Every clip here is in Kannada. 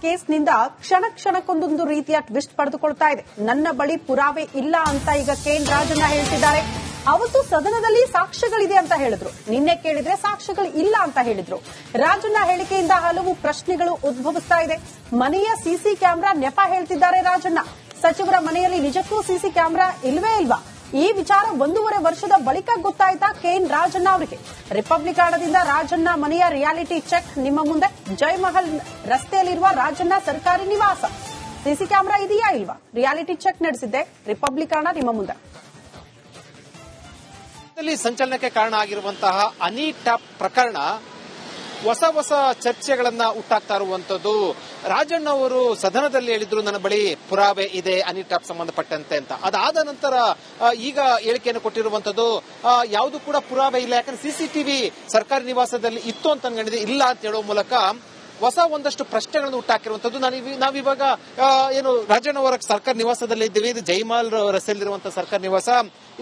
ಕೇಸ್ನಿಂದ ಕ್ಷಣ ಕ್ಷಣಕ್ಕೊಂದೊಂದು ರೀತಿಯ ಟ್ವಿಸ್ಟ್ ಪಡೆದುಕೊಳ್ತಾ ಇದೆ. ನನ್ನ ಬಳಿ ಪುರಾವೆ ಇಲ್ಲ ಅಂತ ಈಗ ಕೆಎನ್ ರಾಜಣ್ಣ ಹೇಳ್ತಿದ್ದಾರೆ. ಅವತ್ತು ಸದನದಲ್ಲಿ ಸಾಕ್ಷ್ಯಗಳಿದೆ ಅಂತ ಹೇಳಿದ್ರು, ನಿನ್ನೆ ಕೇಳಿದ್ರೆ ಸಾಕ್ಷ್ಯಗಳು ಇಲ್ಲ ಅಂತ ಹೇಳಿದ್ರು. ರಾಜಣ್ಣ ಹೇಳಿಕೆಯಿಂದ ಹಲವು ಪ್ರಶ್ನೆಗಳು ಉದ್ಭವಿಸ್ತಾ ಇದೆ. ಮನೆಯ ಸಿಸಿ ಕ್ಯಾಮೆರಾ ನೆಪ ಹೇಳ್ತಿದ್ದಾರೆ ರಾಜಣ್ಣ. ಸಚಿವರ ಮನೆಯಲ್ಲಿ ನಿಜಕ್ಕೂ ಸಿಸಿ ಕ್ಯಾಮೆರಾ ಇಲ್ವೇ ಇಲ್ವಾ? ಈ ವಿಚಾರ 1.5 ವರ್ಷದ ಬಳಿಕ ಗೊತ್ತಾಯ್ತಾ ಕೆಎನ್ ರಾಜಣ್ಣ ಅವರಿಗೆ. ರಿಪಬ್ಲಿಕಾಣದಿಂದ ರಾಜಣ್ಣ ಮನೆಯ ರಿಯಾಲಿಟಿ ಚೆಕ್ ನಿಮ್ಮ ಮುಂದೆ. ಜಯಮಹಲ್ ರಸ್ತೆಯಲ್ಲಿರುವ ರಾಜಣ್ಣ ಸರ್ಕಾರಿ ನಿವಾಸ ಸಿಸಿ ಕ್ಯಾಮೆರಾ ಇದೆಯಾ ಇಲ್ವಾ? ರಿಯಾಲಿಟಿ ಚೆಕ್ ನಡೆಸಿದ್ದೆ ರಿಪಬ್ಲಿಕಾಣ ನಿಮ್ಮ ಮುಂದೆ. ಸಂಚಲನಕ್ಕೆ ಕಾರಣ ಆಗಿರುವಂತಹ ಹನಿ ಟ್ಯಾಪ್ ಪ್ರಕರಣ ಹೊಸ ಹೊಸ ಚರ್ಚೆಗಳನ್ನ ಹುಟ್ಟಾಕ್ತಾ ಇರುವಂತದ್ದು. ರಾಜಣ್ಣ ಅವರು ಸದನದಲ್ಲಿ ಹೇಳಿದ್ರು, ನನ್ನ ಬಳಿ ಪುರಾವೆ ಇದೆ ಹನಿ ಟ್ಯಾಪ್ ಸಂಬಂಧಪಟ್ಟಂತೆ ಅಂತ. ಅದಾದ ನಂತರ ಈಗ ಹೇಳಿಕೆಯನ್ನು ಕೊಟ್ಟಿರುವಂತದ್ದು, ಯಾವುದು ಕೂಡ ಪುರಾವೆ ಇಲ್ಲ, ಯಾಕಂದ್ರೆ ಸಿಸಿಟಿವಿ ಸರ್ಕಾರಿ ನಿವಾಸದಲ್ಲಿ ಇತ್ತು ಅಂತ ಅನ್ಕೊಂಡಿದೆ, ಇಲ್ಲ ಅಂತ ಹೇಳುವ ಮೂಲಕ ಹೊಸ ಒಂದಷ್ಟು ಪ್ರಶ್ನೆಗಳನ್ನು ಹುಟ್ಟಾಕಿರುವಂತದ್ದು. ನಾವಿವಾಗ ಏನು ರಾಜಣ್ಣ ಅವರ ಸರ್ಕಾರಿ ನಿವಾಸದಲ್ಲಿ ಇದ್ದೀವಿ. ಇದು ಜೈಮಾಲ್ ರಸ್ತೆಯಲ್ಲಿರುವಂತಹ ಸರ್ಕಾರಿ ನಿವಾಸ.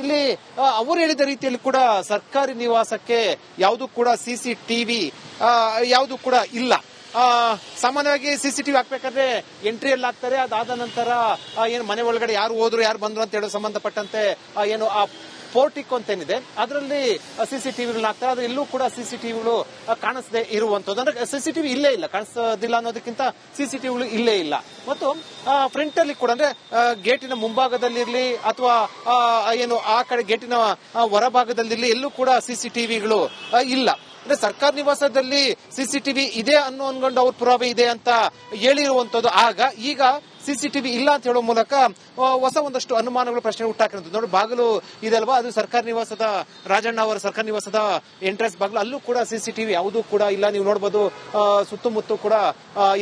ಇಲ್ಲಿ ಅವರು ಹೇಳಿದ ರೀತಿಯಲ್ಲಿ ಕೂಡ ಸರ್ಕಾರಿ ನಿವಾಸಕ್ಕೆ ಯಾವುದು ಕೂಡ ಸಿಸಿಟಿವಿ ಯಾವುದು ಕೂಡ ಇಲ್ಲ. ಸಾಮಾನ್ಯವಾಗಿ ಸಿಸಿಟಿವಿ ಹಾಕ್ಬೇಕಾದ್ರೆ ಎಂಟ್ರಿಯಲ್ಲಿ ಹಾಕ್ತಾರೆ. ಅದಾದ ನಂತರ ಏನು ಮನೆ ಒಳಗಡೆ ಯಾರು ಹೋದ್ರು ಯಾರು ಬಂದ್ರು ಅಂತ ಹೇಳೋ ಸಂಬಂಧಪಟ್ಟಂತೆ ಏನು ಆ ಪೋರ್ಟಿಕ್ ಅಂತ ಏನಿದೆ ಅದರಲ್ಲಿ ಸಿಸಿಟಿವಿಗಳನ್ನ ಹಾಕ್ತಾರೆ. ಆದ್ರೆ ಇಲ್ಲೂ ಕೂಡ ಸಿಸಿಟಿವಿಗಳು ಕಾಣಿಸದೆ ಇರುವಂತದ್ದು. ಅಂದ್ರೆ ಸಿಸಿಟಿವಿ ಇಲ್ಲೇ ಇಲ್ಲ, ಕಾಣಿಸೋದಿಲ್ಲ ಅನ್ನೋದಕ್ಕಿಂತ ಸಿಸಿಟಿವಿಗಳು ಇಲ್ಲೇ ಇಲ್ಲ. ಮತ್ತು ಫ್ರಂಟ್ ಅಲ್ಲಿ ಕೂಡ ಅಂದ್ರೆ ಗೇಟಿನ ಮುಂಭಾಗದಲ್ಲಿರ್ಲಿ ಅಥವಾ ಏನು ಆ ಕಡೆ ಗೇಟಿನ ಹೊರಭಾಗದಲ್ಲಿರ್ಲಿ ಎಲ್ಲೂ ಕೂಡ ಸಿಸಿಟಿವಿಗಳು ಇಲ್ಲ. ಅಂದ್ರೆ ಸರ್ಕಾರಿ ನಿವಾಸದಲ್ಲಿ ಸಿಸಿಟಿವಿ ಇದೆ ಅನ್ಕೊಂಡು ಅವ್ರ ಪುರಾವೆ ಇದೆ ಅಂತ ಹೇಳಿರುವಂತದ್ದು. ಈಗ ಸಿಸಿಟಿವಿ ಇಲ್ಲ ಅಂತ ಹೇಳೋ ಮೂಲಕ ಹೊಸ ಒಂದಷ್ಟು ಅನುಮಾನಗಳು ಪ್ರಶ್ನೆ ಹುಟ್ಟಾಕಿರೋದು. ನೋಡಿ, ಬಾಗಿಲು ಇದಲ್ವಾ, ಅದು ಸರ್ಕಾರಿ ನಿವಾಸದ ರಾಜಣ್ಣ ಅವರ ಸರ್ಕಾರಿ ನಿವಾಸದ ಎಂಟ್ರೆನ್ಸ್ ಬಾಗಿಲು. ಅಲ್ಲೂ ಕೂಡ ಸಿಸಿಟಿವಿ ಯಾವುದೂ ಕೂಡ ಇಲ್ಲ. ನೀವು ನೋಡಬಹುದು ಸುತ್ತಮುತ್ತ ಕೂಡ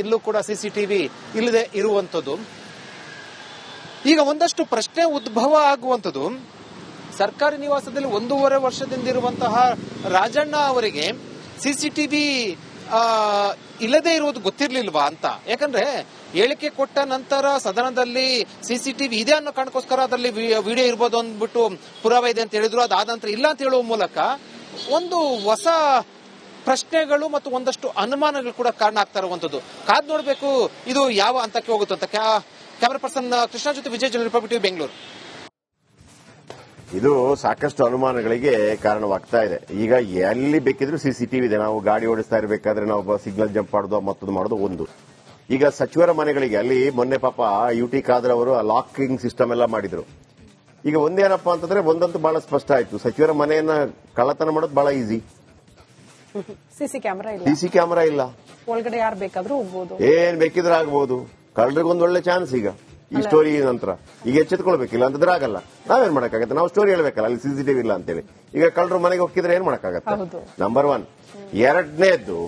ಇಲ್ಲೂ ಕೂಡ ಸಿಸಿಟಿವಿ ಇಲ್ಲದೆ ಇರುವಂತದ್ದು. ಈಗ ಒಂದಷ್ಟು ಪ್ರಶ್ನೆ ಉದ್ಭವ ಆಗುವಂತದ್ದು, ಸರ್ಕಾರಿ ನಿವಾಸದಲ್ಲಿ 1.5 ವರ್ಷದಿಂದ ಇರುವಂತಹ ರಾಜಣ್ಣ ಅವರಿಗೆ ಸಿಸಿಟಿವಿ ಇಲ್ಲದೆ ಇರುವುದು ಗೊತ್ತಿರ್ಲಿಲ್ವಾ ಅಂತ. ಯಾಕಂದ್ರೆ ಹೇಳಿಕೆ ಕೊಟ್ಟ ನಂತರ ಸದನದಲ್ಲಿ ಸಿಸಿಟಿವಿ ಇದೆ ಅನ್ನೋ ಕಾರಣಕ್ಕೋಸ್ಕರ ಅದರಲ್ಲಿ ವಿಡಿಯೋ ಇರ್ಬೋದು ಅಂದ್ಬಿಟ್ಟು ಪುರಾವೆ ಇದೆ ಅಂತ ಹೇಳಿದ್ರು. ಅದಾದ ನಂತರ ಇಲ್ಲ ಅಂತ ಹೇಳುವ ಮೂಲಕ ಒಂದು ಹೊಸ ಪ್ರಶ್ನೆಗಳು ಮತ್ತು ಒಂದಷ್ಟು ಅನುಮಾನಗಳು ಕೂಡ ಕಾರಣ ಆಗ್ತಾ ಇರುವಂತದ್ದು. ಕಾದ್ ನೋಡ್ಬೇಕು ಇದು ಯಾವ ಹಂತಕ್ಕೆ ಹೋಗುತ್ತೆ ಅಂತ. ಕ್ಯಾಮರಾ ಪರ್ಸನ್ ಕೃಷ್ಣ ಜೊತೆ ವಿಜಯ್, ರಿಪಬ್ಲಿಕ್ ಟಿವಿ, ಬೆಂಗಳೂರು. ಇದು ಸಾಕಷ್ಟು ಅನುಮಾನಗಳಿಗೆ ಕಾರಣವಾಗ್ತಾ ಇದೆ. ಈಗ ಎಲ್ಲಿ ಬೇಕಿದ್ರು ಸಿಸಿಟಿವಿ ಇದೆ. ನಾವು ಗಾಡಿ ಓಡಿಸ್ತಾ ಇರಬೇಕಾದ್ರೆ ನಾವು ಸಿಗ್ನಲ್ ಜಂಪ್ ಮಾಡೋದು ಮತ್ತೊಂದು ಮಾಡೋದು ಒಂದು. ಈಗ ಸಚಿವರ ಮನೆಗಳಿಗೆ ಅಲ್ಲಿ ಮೊನ್ನೆ ಪಾಪ ಯುಟಿ ಖಾದರ್ ಅವರು ಲಾಕಿಂಗ್ ಸಿಸ್ಟಮ್ ಎಲ್ಲ ಮಾಡಿದ್ರು. ಈಗ ಒಂದೇನಪ್ಪ ಅಂತಂದ್ರೆ ಒಂದಂತೂ ಬಹಳ ಸ್ಪಷ್ಟ ಆಯ್ತು, ಸಚಿವರ ಮನೆಯನ್ನ ಕಳ್ಳತನ ಮಾಡೋದು ಬಹಳ ಈಸಿ. ಸಿಸಿ ಕ್ಯಾಮೆರಾ ಇಲ್ಲ, ಒಳಗಡೆ ಯಾರು ಬೇಕಾದ್ರೂ ಹೋಗ್ಬೋದು, ಏನ್ ಬೇಕಿದ್ರೆ ಆಗ್ಬಹುದು. ಕಳ್ಳರಿಗೊಂದು ಒಳ್ಳೆ ಚಾನ್ಸ್ ಈಗ ಈ ಸ್ಟೋರಿ ನಂತರ. ಈಗ ಎಚ್ಚೆತ್ಕೊಳ್ಬೇಕಿಲ್ಲ ಅಂತಂದ್ರೆ ಆಗಲ್ಲ. ನಾವೇನ್ ಮಾಡಕ್ಕಾಗತ್ತೆ, ನಾವು ಸ್ಟೋರಿ ಹೇಳ್ಬೇಕಲ್ಲ ಅಲ್ಲಿ ಸಿಸಿಟಿವಿ ಇಲ್ಲ ಅಂತೇಳಿ. ಈಗ ಕಳ್ಳರು ಮನೆಗೆ ಹೋಗಿದ್ರೆ ಏನ್ ಮಾಡಕ್ಕಾಗತ್ತೆ? ನಂಬರ್ 1. ಎರಡನೇದ್ದು,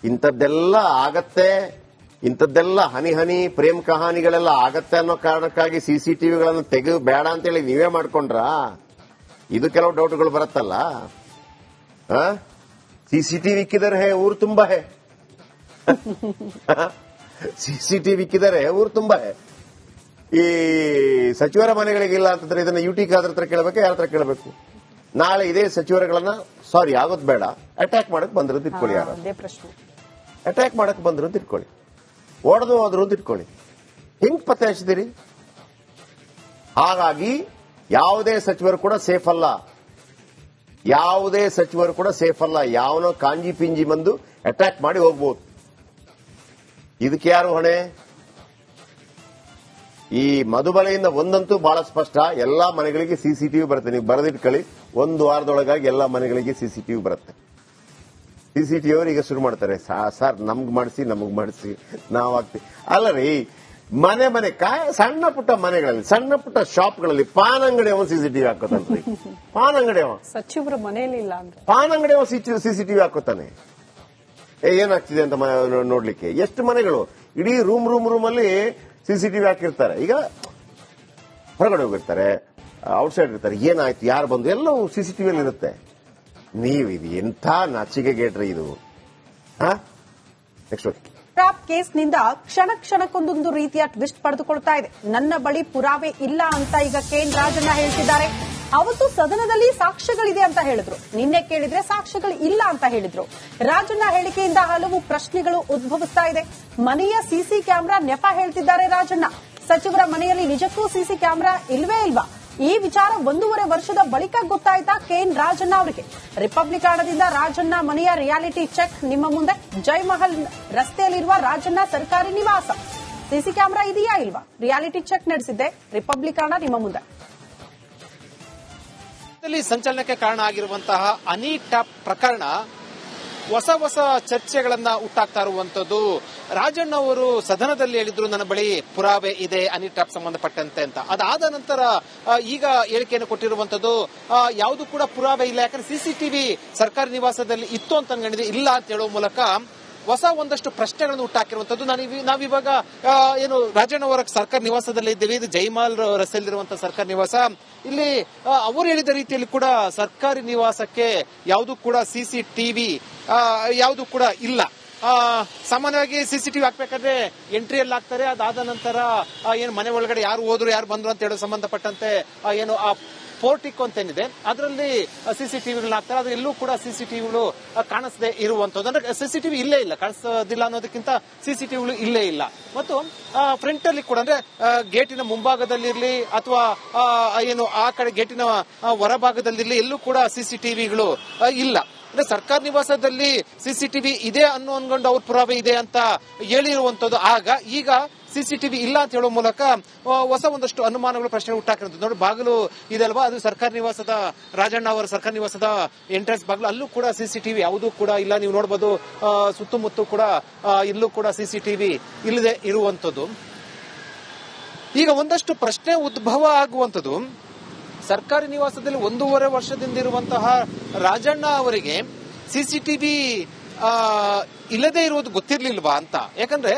ಇಂಥದ್ದೆಲ್ಲ ಆಗತ್ತೆ, ಇಂಥದ್ದೆಲ್ಲ ಹನಿ ಹನಿ ಪ್ರೇಮ್ ಕಹಾನಿಗಳೆಲ್ಲ ಆಗತ್ತೆ ಅನ್ನೋ ಕಾರಣಕ್ಕಾಗಿ ಸಿಸಿಟಿವಿಗಳನ್ನು ತೆಗೆದು ಬೇಡ ಅಂತೇಳಿ ನೀವೇ ಮಾಡ್ಕೊಂಡ್ರ? ಇದು ಕೆಲವು ಡೌಟ್ಗಳು ಬರುತ್ತಲ್ಲ. ಸಿಸಿಟಿವಿ ಇಕ್ಕಿದರೆ ಊರು ತುಂಬಾ ಸಿಸಿಟಿವಿ ಇಕ್ಕಿದರೆ ಊರು ತುಂಬಾ ಈ ಸಚಿವರ ಮನೆಗಳಿಗಿಲ್ಲ ಅಂತಂದ್ರೆ ಇದನ್ನ ಯುಟಿ ಖಾದರ್ ಹತ್ರ ಕೇಳಬೇಕು, ಯಾರ ಹತ್ರ ಕೇಳಬೇಕು? ನಾಳೆ ಇದೇ ಸಚಿವರುಗಳನ್ನ ಸಾರಿ ಆಗೋದು ಬೇಡ, ಅಟ್ಯಾಕ್ ಮಾಡಕ್ ಬಂದ್ರು ಅಂತ ಇಟ್ಕೊಳ್ಳಿ. ಯಾರು ಅಟ್ಯಾಕ್ ಮಾಡಕ್ ಬಂದ್ರು ಅಂತ ಇಟ್ಕೊಳ್ಳಿ, ಓಡದು ಹೋದ್ರು ಅಂತ ಇಟ್ಕೊಳ್ಳಿ. ಹೆಂಗ್ ಪತ್ತೆ ಹಚ್ಚಿದಿರಿ? ಹಾಗಾಗಿ ಯಾವುದೇ ಸಚಿವರು ಕೂಡ ಸೇಫ್ ಅಲ್ಲ. ಯಾವುದೇ ಸಚಿವರು ಕೂಡ ಸೇಫ್ ಅಲ್ಲ. ಯಾವನೋ ಕಾಂಜಿ ಪಿಂಜಿ ಬಂದು ಅಟ್ಯಾಕ್ ಮಾಡಿ ಹೋಗ್ಬೋದು. ಇದಕ್ಕೆ ಯಾರು ಹೊಣೆ? ಈ ಮಧುಬಲೆಯಿಂದ ಒಂದಂತೂ ಬಹಳ ಸ್ಪಷ್ಟ, ಎಲ್ಲಾ ಮನೆಗಳಿಗೆ ಸಿಸಿಟಿವಿ ಬರುತ್ತೆ. ನೀವು ಬರೆದಿಟ್ಕೊಳ್ಳಿ, 1 ವಾರದೊಳಗಾಗಿ ಎಲ್ಲಾ ಮನೆಗಳಿಗೆ ಸಿಸಿಟಿವಿ ಬರುತ್ತೆ. ಸಿಸಿಟಿವಿ ಅವರು ಈಗ ಶುರು ಮಾಡ್ತಾರೆ, ಸರ್ ನಮ್ಗ್ ಮಾಡಿಸಿ ನಾವ್ ಆಗ್ತೀವಿ. ಅಲ್ಲ ರೀ, ಮನೆ ಸಣ್ಣ ಪುಟ್ಟ ಮನೆಗಳಲ್ಲಿ, ಸಣ್ಣ ಪುಟ್ಟ ಶಾಪ್ಗಳಲ್ಲಿ ಪಾನ್ ಅಂಗಡಿ ಅವನು ಸಿಸಿಟಿವಿ ಹಾಕೋತಾನ್ರಿ. ಪಾನ್ ಅಂಗಡಿ ಅವ ಸಚಿವರ ಮನೆಯಲ್ಲಿ ಇಲ್ಲ ಅಂದ್ರೆ ಪಾನ್ ಅಂಗಡಿ ಅವ ಸಿಸಿಟಿವಿ ಹಾಕೋತಾನೆ. ಏನಾಗ್ತಿದೆ ಅಂತ ನೋಡ್ಲಿಕ್ಕೆ. ಎಷ್ಟು ಮನೆಗಳು ಇಡೀ ರೂಮ್ ಅಲ್ಲಿ ಸಿಸಿಟಿವಿ ಹಾಕಿರ್ತಾರೆ. ಈಗ ಹೊರಗಡೆ ಹೋಗಿರ್ತಾರೆ, ಔಟ್ಸೈಡ್ ಇರ್ತಾರೆ, ಏನಾಯ್ತು, ಯಾರು ಬಂದು ಎಲ್ಲವೂ ಸಿಸಿಟಿವಿಯಲ್ಲಿ ಇರುತ್ತೆ. ನೀವಿದು ಎಂಥ ನಾಚಿಕೆ ಗೇಟ್ರಿ ಇದು. ನೆಕ್ಸ್ಟ್ ಟ್ರಾಪ್ ಕೇಸ್ನಿಂದ ಕ್ಷಣ ಕ್ಷಣಕ್ಕೊಂದೊಂದು ರೀತಿಯ ಟ್ವಿಸ್ಟ್ ಪಡೆದುಕೊಳ್ತಾ ಇದೆ. ನನ್ನ ಬಳಿ ಪುರಾವೆ ಇಲ್ಲ ಅಂತ ಈಗ ಕೆಎನ್ ರಾಜಣ್ಣ ಹೇಳ್ತಿದ್ದಾರೆ. ಅವತ್ತು ಸದನದಲ್ಲಿ ಸಾಕ್ಷ್ಯಗಳಿದೆ ಅಂತ ಹೇಳಿದ್ರು. ನಿನ್ನೆ ಕೇಳಿದ್ರೆ ಸಾಕ್ಷ್ಯಗಳು ಇಲ್ಲ ಅಂತ ಹೇಳಿದ್ರು. ರಾಜಣ್ಣ ಹೇಳಿಕೆಯಿಂದ ಹಲವು ಪ್ರಶ್ನೆಗಳು ಉದ್ಭವಿಸ್ತಾ ಇದೆ. ಮನೆಯ ಸಿಸಿ ಕ್ಯಾಮೆರಾ ನೆಪ ಹೇಳ್ತಿದ್ದಾರೆ ರಾಜಣ್ಣ. ಸಚಿವರ ಮನೆಯಲ್ಲಿ ನಿಜಕ್ಕೂ ಸಿಸಿ ಕ್ಯಾಮೆರಾ ಇಲ್ವೇ ಇಲ್ವಾ? ಈ ವಿಚಾರ 1.5 ವರ್ಷದ ಬಳಿಕ ಗೊತ್ತಾಯ್ತಾ ಕೆಎನ್ ರಾಜಣ್ಣ ಅವರಿಗೆ? ರಿಪಬ್ಲಿಕಾಣದಿಂದ ರಾಜಣ್ಣ ಮನೆಯ ರಿಯಾಲಿಟಿ ಚೆಕ್ ನಿಮ್ಮ ಮುಂದೆ. ಜಯಮಹಲ್ ರಸ್ತೆಯಲ್ಲಿರುವ ರಾಜಣ್ಣ ಸರ್ಕಾರಿ ನಿವಾಸ ಸಿಸಿ ಕ್ಯಾಮೆರಾ ಇದೆಯಾ ಇಲ್ವಾ? ರಿಯಾಲಿಟಿ ಚೆಕ್ ನಡೆಸಿದ್ದೆ ರಿಪಬ್ಲಿಕಾಣ ನಿಮ್ಮ ಮುಂದೆ. ಸಂಚಲನಕ್ಕೆ ಕಾರಣ ಆಗಿರುವಂತಹ ಅನಿತಾ ಪ್ರಕರಣ ಹೊಸ ಚರ್ಚೆಗಳನ್ನ ಹುಟ್ಟಾಕ್ತಾ ಇರುವಂತದ್ದು. ರಾಜಣ್ಣ ಅವರು ಸದನದಲ್ಲಿ ಹೇಳಿದ್ರು ನನ್ನ ಬಳಿ ಪುರಾವೆ ಇದೆ ಅನಿಟಾಪ್ ಸಂಬಂಧಪಟ್ಟಂತೆ ಅಂತ. ಅದಾದ ನಂತರ ಈಗ ಹೇಳಿಕೆಯನ್ನು ಕೊಟ್ಟಿರುವಂತದ್ದು ಯಾವುದು ಕೂಡ ಪುರಾವೆ ಇಲ್ಲ, ಯಾಕಂದ್ರೆ ಸಿಸಿಟಿವಿ ಸರ್ಕಾರಿ ನಿವಾಸದಲ್ಲಿ ಇತ್ತು ಅಂತ ಅನ್ಕೊಂಡಿದೆ, ಇಲ್ಲ ಅಂತ ಹೇಳುವ ಮೂಲಕ ಒಂದಷ್ಟು ಪ್ರಶ್ನೆಗಳನ್ನು ಹುಟ್ಟಾಕಿರುವಂತದ್ದು. ನಾವಿವಾಗ ಏನು ರಾಜಣ್ಣ ಅವರ ಸರ್ಕಾರಿ ನಿವಾಸದಲ್ಲಿ ಇದ್ದೇವೆ. ಇದು ಜೈಮಾಲ್ ರಸ್ತೆಯಲ್ಲಿರುವಂತಹ ಸರ್ಕಾರಿ ನಿವಾಸ. ಇಲ್ಲಿ ಅವರು ಹೇಳಿದ ರೀತಿಯಲ್ಲಿ ಕೂಡ ಸರ್ಕಾರಿ ನಿವಾಸಕ್ಕೆ ಯಾವುದು ಕೂಡ ಸಿಸಿಟಿವಿ ಯಾವುದು ಕೂಡ ಇಲ್ಲ. ಸಾಮಾನ್ಯವಾಗಿ ಸಿಸಿಟಿವಿ ಹಾಕ್ಬೇಕಾದ್ರೆ ಎಂಟ್ರಿಯಲ್ಲಿ ಹಾಕ್ತಾರೆ. ಅದಾದ ನಂತರ ಏನು ಮನೆ ಒಳಗಡೆ ಯಾರು ಹೋದ್ರು ಯಾರು ಬಂದ್ರು ಅಂತ ಹೇಳೋ ಸಂಬಂಧಪಟ್ಟಂತೆ ಏನು ಆ ಪೋರ್ಟಿಕ್ ಅಂತ ಏನಿದೆ ಅದರಲ್ಲಿ ಸಿಸಿಟಿವಿಗಳನ್ನ ಹಾಕ್ತಾರೆ. ಅದು ಎಲ್ಲೂ ಕೂಡ ಸಿಸಿಟಿವಿಗಳು ಕಾಣಿಸದೆ ಇರುವಂತದ್ದು. ಅಂದ್ರೆ ಸಿಸಿಟಿವಿ ಇಲ್ಲೇ ಇಲ್ಲ, ಕಾಣಿಸೋದಿಲ್ಲ ಅನ್ನೋದಕ್ಕಿಂತ ಸಿಸಿಟಿವಿಗಳು ಇಲ್ಲೇ ಇಲ್ಲ. ಮತ್ತು ಫ್ರಂಟ್ ಅಲ್ಲಿ ಕೂಡ ಅಂದ್ರೆ ಗೇಟಿನ ಮುಂಭಾಗದಲ್ಲಿರ್ಲಿ ಅಥವಾ ಏನು ಆ ಕಡೆ ಗೇಟಿನ ಹೊರಭಾಗದಲ್ಲಿರ್ಲಿ ಎಲ್ಲೂ ಕೂಡ ಸಿಸಿಟಿವಿಗಳು ಇಲ್ಲ. ಅಂದ್ರೆ ಸರ್ಕಾರಿ ನಿವಾಸದಲ್ಲಿ ಸಿಸಿಟಿವಿ ಇದೆ ಅನ್ಕೊಂಡು ಅವ್ರ ಪುರಾವೆ ಇದೆ ಅಂತ ಹೇಳಿರುವಂತದ್ದು. ಈಗ ಸಿಸಿಟಿವಿ ಇಲ್ಲ ಅಂತ ಹೇಳುವ ಮೂಲಕ ಒಂದಷ್ಟು ಅನುಮಾನಗಳು ಪ್ರಶ್ನೆ ಹುಟ್ಟಾಕಿರುವಂತದ್ದು. ನೋಡಿ, ಬಾಗಿಲು ಇದಲ್ವಾ, ಅದು ಸರ್ಕಾರಿ ನಿವಾಸದ ರಾಜಣ್ಣ ಅವರ ಸರ್ಕಾರಿ ನಿವಾಸದ ಎಂಟ್ರೆನ್ಸ್ ಬಾಗಿಲು. ಅಲ್ಲೂ ಕೂಡ ಸಿಸಿಟಿವಿ ಯಾವುದೂ ಕೂಡ ಇಲ್ಲ. ನೀವು ನೋಡಬಹುದು ಸುತ್ತಮುತ್ತ ಕೂಡ ಇಲ್ಲೂ ಕೂಡ ಸಿಸಿಟಿವಿ ಇಲ್ಲದೆ ಇರುವಂತದ್ದು. ಈಗ ಒಂದಷ್ಟು ಪ್ರಶ್ನೆ ಉದ್ಭವ ಆಗುವಂತದ್ದು. ಸರ್ಕಾರಿ ನಿವಾಸದಲ್ಲಿ 1.5 ವರ್ಷದಿಂದ ಇರುವಂತಹ ರಾಜಣ್ಣ ಅವರಿಗೆ ಸಿಸಿಟಿವಿ ಇಲ್ಲದೆ ಇರುವುದು ಗೊತ್ತಿರ್ಲಿಲ್ವಾ ಅಂತ. ಯಾಕಂದ್ರೆ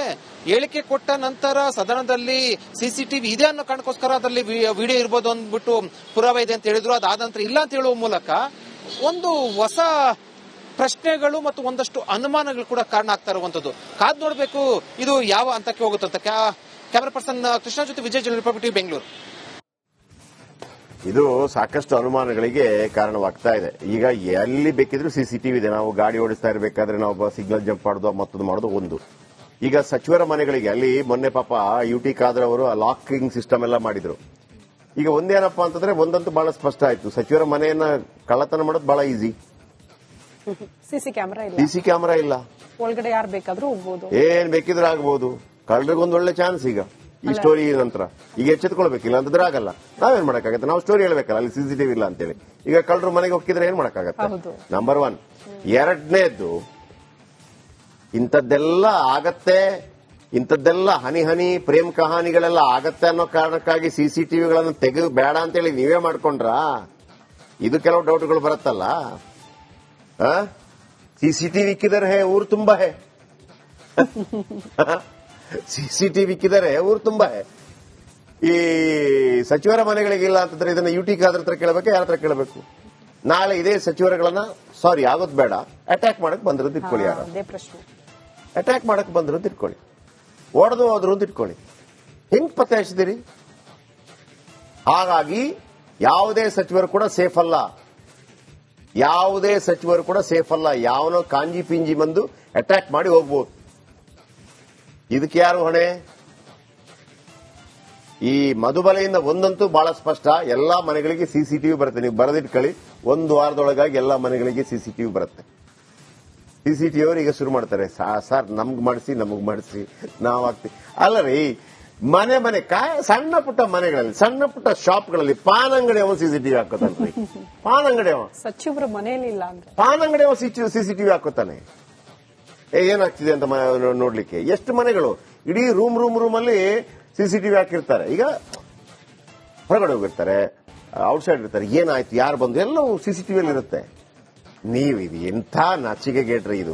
ಹೇಳಿಕೆ ಕೊಟ್ಟ ನಂತರ ಸದನದಲ್ಲಿ ಸಿಸಿಟಿವಿ ಇದೆ ಅನ್ನೋ ಕಾರಣಕ್ಕೋಸ್ಕರ ಅದರಲ್ಲಿ ವಿಡಿಯೋ ಇರ್ಬೋದು ಅಂದ್ಬಿಟ್ಟು ಪುರಾವೆ ಇದೆ ಅಂತ ಹೇಳಿದ್ರು. ಅದಾದ ನಂತರ ಇಲ್ಲ ಅಂತ ಹೇಳುವ ಮೂಲಕ ಒಂದು ಹೊಸ ಪ್ರಶ್ನೆಗಳು ಮತ್ತು ಒಂದಷ್ಟು ಅನುಮಾನಗಳು ಕೂಡ ಕಾರಣ ಆಗ್ತಾ ಇರುವಂತದ್ದು. ಕಾದ್ ನೋಡ್ಬೇಕು ಇದು ಯಾವ ಹಂತಕ್ಕೆ ಹೋಗುತ್ತಂತ. ಕ್ಯಾಮರಾ ಪರ್ಸನ್ ಕೃಷ್ಣ ಜೊತೆ ವಿಜಯ್ ಜನ, ರಿಪಬ್ಲಿಕ್ ಟಿವಿ, ಬೆಂಗಳೂರು. ಇದು ಸಾಕಷ್ಟು ಅನುಮಾನಗಳಿಗೆ ಕಾರಣವಾಗ್ತಾ ಇದೆ. ಈಗ ಎಲ್ಲಿ ಬೇಕಿದ್ರು ಸಿಸಿಟಿವಿ ಇದೆ. ನಾವು ಗಾಡಿ ಓಡಿಸ್ತಾ ಇರಬೇಕಾದ್ರೆ ನಾವು ಸಿಗ್ನಲ್ ಜಂಪ್ ಮಾಡೋದು ಮತ್ತೊಂದು ಮಾಡೋದು ಒಂದು. ಈಗ ಸಚಿವರ ಮನೆಗಳಿಗೆ ಅಲ್ಲಿ ಮೊನ್ನೆ ಪಾಪ ಯುಟಿ ಖಾದರ್ ಅವರು ಲಾಕಿಂಗ್ ಸಿಸ್ಟಮ್ ಎಲ್ಲ ಮಾಡಿದ್ರು. ಈಗ ಒಂದೇನಪ್ಪಾ ಅಂತಂದ್ರೆ ಒಂದಂತೂ ಬಹಳ ಸ್ಪಷ್ಟ ಆಯ್ತು, ಸಚಿವರ ಮನೆಯನ್ನ ಕಳ್ಳತನ ಮಾಡೋದು ಬಹಳ ಈಸಿ. ಸಿಸಿ ಕ್ಯಾಮೆರಾ ಇಲ್ಲ, ಒಳಗಡೆ ಯಾರು ಬೇಕಾದ್ರೂ ಹೋಗ್ಬೋದು, ಏನ್ ಬೇಕಿದ್ರೆ ಆಗ್ಬಹುದು. ಕಳ್ಳರಿಗೊಂದು ಒಳ್ಳೆ ಚಾನ್ಸ್ ಈಗ ಈ ಸ್ಟೋರಿ ನಂತರ. ಈಗ ಎಚ್ಚೆತ್ಕೊಳ್ಬೇಕಿಲ್ಲ ಅಂತಂದ್ರೆ ಆಗಲ್ಲ. ನಾವೇನ್ ಮಾಡಕ್ಕಾಗತ್ತೆ? ನಾವು ಸ್ಟೋರಿ ಹೇಳ್ಬೇಕಲ್ಲ ಅಲ್ಲಿ ಸಿಸಿಟಿವಿ ಇಲ್ಲ ಅಂತೇಳಿ. ಈಗ ಕಳ್ಳರು ಮನೆಗೆ ಹೋಗಿದ್ರೆ ಏನ್ ಮಾಡಕ್ಕಾಗತ್ತೆ? ನಂಬರ್ 1. ಎರಡನೇದ್ದು, ಇಂಥದ್ದೆಲ್ಲ ಆಗತ್ತೆ, ಇಂಥದ್ದೆಲ್ಲ ಹನಿ ಪ್ರೇಮ್ ಕಹಾನಿಗಳೆಲ್ಲ ಆಗತ್ತೆ ಅನ್ನೋ ಕಾರಣಕ್ಕಾಗಿ ಸಿಸಿಟಿವಿಗಳನ್ನು ತೆಗೆದು ಬೇಡ ಅಂತೇಳಿ ನೀವೇ ಮಾಡ್ಕೊಂಡ್ರಾ? ಇದು ಕೆಲವು ಡೌಟ್ಗಳು ಬರುತ್ತಲ್ಲ. ಸಿಸಿಟಿವಿ ಕಿದರ್ ಹೇ ಊರು ತುಂಬಾ ಹೇ, ಸಿಸಿಟಿವಿ ಕಿದರೆ ಊರು ತುಂಬಾ ಹೇ. ಈ ಸಚಿವರ ಮನೆಗಳಿಗಿಲ್ಲ ಅಂತಂದ್ರೆ ಇದನ್ನ ಯುಟಿ ಖಾದರ್ ಹತ್ರ ಕೇಳಬೇಕು, ಯಾರ ಹತ್ರ ಕೇಳಬೇಕು? ನಾಳೆ ಇದೇ ಸಚಿವರುಗಳನ್ನ ಸಾರಿ ಆಗೋದ್ ಬೇಡ, ಅಟ್ಯಾಕ್ ಮಾಡಕ್ ಬಂದ್ರು ಅಂತ ಇಟ್ಕೊಳ್ಳಿ. ಯಾರು ಅಟ್ಯಾಕ್ ಮಾಡಕ್ ಬಂದ್ರು ಅಂತ ಇಟ್ಕೊಳ್ಳಿ, ಓಡದು ಹೋದ್ರು ಅಂತ ಇಟ್ಕೊಳ್ಳಿ. ಹೆಂಗ್ ಪತ್ತೆ ಹಚ್ಚಿದಿರಿ? ಹಾಗಾಗಿ ಯಾವುದೇ ಸಚಿವರು ಕೂಡ ಸೇಫ್ ಅಲ್ಲ. ಯಾವುದೇ ಸಚಿವರು ಕೂಡ ಸೇಫ್ ಅಲ್ಲ. ಯಾವನೋ ಕಾಂಜಿ ಪಿಂಜಿ ಬಂದು ಅಟ್ಯಾಕ್ ಮಾಡಿ ಹೋಗ್ಬೋದು. ಇದಕ್ಕೆ ಯಾರು ಹೊಣೆ? ಈ ಮಧುಬಲೆಯಿಂದ ಒಂದಂತೂ ಬಹಳ ಸ್ಪಷ್ಟ, ಎಲ್ಲಾ ಮನೆಗಳಿಗೆ ಸಿಸಿಟಿವಿ ಬರುತ್ತೆ. ನೀವು ಬರೆದಿಟ್ಕೊಳ್ಳಿ, 1 ವಾರದೊಳಗಾಗಿ ಎಲ್ಲಾ ಮನೆಗಳಿಗೆ ಸಿಸಿಟಿವಿ ಬರುತ್ತೆ. ಸಿಸಿಟಿವಿ ಅವರು ಈಗ ಶುರು ಮಾಡ್ತಾರೆ, ಸರ್ ನಮಗ್ ಮಾಡಿಸಿ ನಾವ್ ಹಾಕ್ತಿವಿ. ಅಲ್ಲ ರೀ, ಮನೆ ಸಣ್ಣ ಪುಟ್ಟ ಮನೆಗಳಲ್ಲಿ, ಸಣ್ಣ ಪುಟ್ಟ ಶಾಪ್ಗಳಲ್ಲಿ, ಪಾನ್ ಅಂಗಡಿ ಅವ ಸಿಸಿಟಿವಿ ಹಾಕೋತಾನ್ರಿ. ಪಾನ್ ಅಂಗಡಿ ಅವ ಸಚಿವರ ಮನೆಯಲ್ಲಿ ಇಲ್ಲ ಅಂದ್ರೆ ಪಾನ್ ಅಂಗಡಿ ಅವ ಸಿಸಿಟಿವಿ ಹಾಕೋತಾನೆ. ಏನಾಗ್ತಿದೆ ಅಂತ ನೋಡ್ಲಿಕ್ಕೆ. ಎಷ್ಟು ಮನೆಗಳು ಇಡೀ ರೂಮ್ ಅಲ್ಲಿ ಸಿಸಿಟಿವಿ ಹಾಕಿರ್ತಾರೆ. ಈಗ ಹೊರಗಡೆ ಹೋಗಿರ್ತಾರೆ, ಔಟ್ಸೈಡ್ ಇರ್ತಾರೆ, ಏನಾಯ್ತು ಯಾರು ಬಂದು ಎಲ್ಲವೂ ಸಿಸಿಟಿವಿಯಲ್ಲಿ ಇರುತ್ತೆ. ನೀವಿದು ಎಂಥ ನಾಚಿಕೆ ಗೇಟ್ರಿ ಇದು.